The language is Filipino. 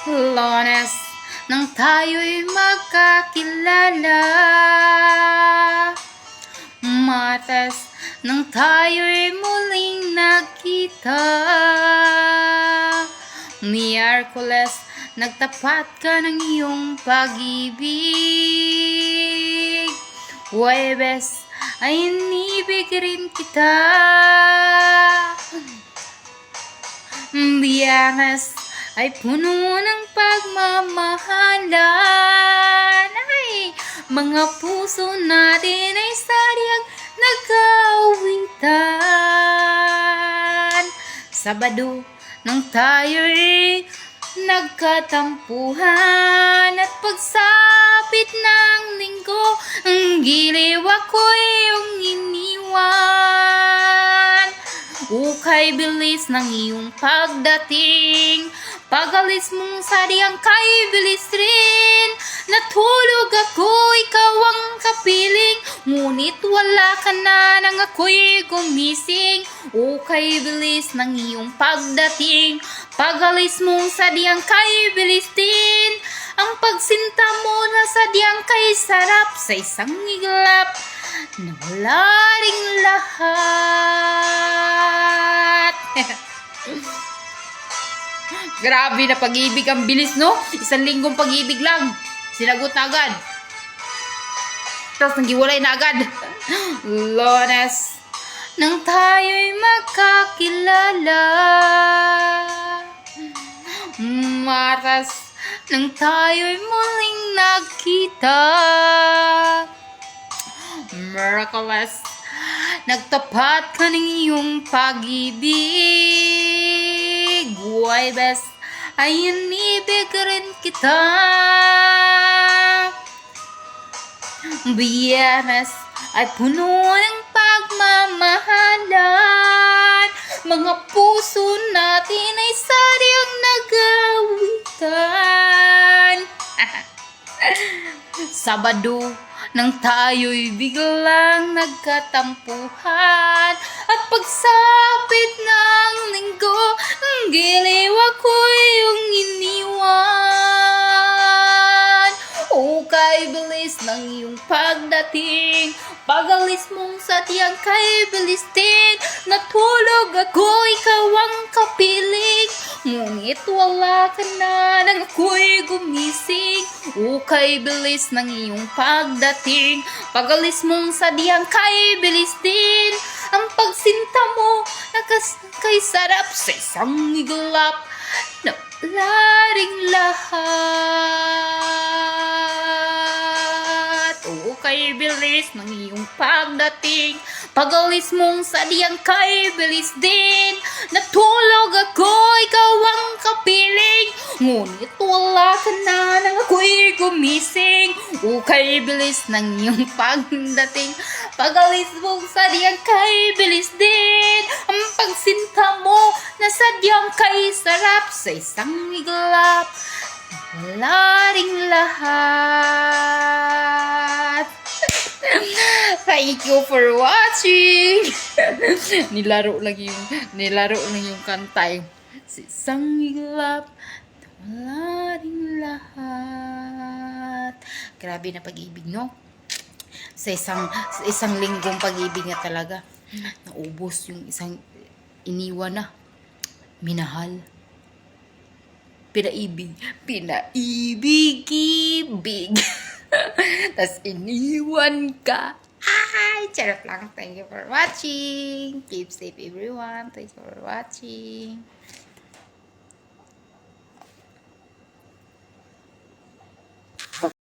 Lunes nang tayo'y magkakilala, Martes nang tayo'y muling nagkita, Miyerkules nagtapat ka ng iyong pag-ibig, Huwebes ay inibig rin kita, Biyernes ay puno ng pagmamahalan. Ay, mga puso natin ay sadyang nagkaawitan. Sabado nang tayo'y nagkatampuhan, at pagsapit ng linggo, ang giliw ako'y iyong iniwan. Ukay bilis ng iyong pagdating, pag-alis mong sadyang kay bilis rin. Natulog ako, ikaw ang kapiling, ngunit wala ka na nang ako'y gumising. Ukay bilis ng iyong pagdating, pag-alis mong sadyang kay bilis din. Ang pagsinta mo na sadyang kay sarap, sa isang iglap na wala ring lahat. Grabe na pag-ibig, ang bilis, no? Isang linggong pag-ibig lang, sinagot na agad, tapos nagiwalay na agad. Lunes nang tayo'y magkakilala, Martes nang tayo'y muling nagkita, Miyerkules nagtapat ka ng iyong pag-ibig, Huwebes ay inibig rin kita, Biyernes ay puno ng pagmamahalan. Mga puso natin ay sadyang nag-aawitan. Sabado nang tayo'y biglang nagkatampuhan, at pagsapit ng linggo, ang giliw ako'y iyong iniwan. Ukay bilis ng iyong pagdating, pag-alis mong sadyang kay bilis din. Natulog ako, ikaw ang kapiling, ngunit wala ka na nang ako'y gumising. Ukay bilis ng iyong pagdating, pag-alis mong sadyang kay bilis din. Ang pagsinta mo na kay sarap, sa isang iglap na wala ring lahat. Ukay bilis ng iyong pagdating, pag-alis mong sadyang kay bilis din. Natulog ako, ikaw ang kapiling, ngunit wala ka na nang ako'y gumising. Ukay bilis ng iyong pagdating, pag-alis mong sadyang kay bilis din. Ang pagsinta mo na sadyang kay sarap, sa isang iglap wala ring lahat. Thank you for watching. nilaro lang yung kantay. Sa isang iglap wala ring lahat. Grabe na pag-ibig, no? Sa isang linggong pag-ibig na talaga, naubos yung isang iniwan na minahal. Pinaibig, tas iniwan ka. Ay, charot lang. Thank you for watching. Keep safe, everyone. Thanks for watching.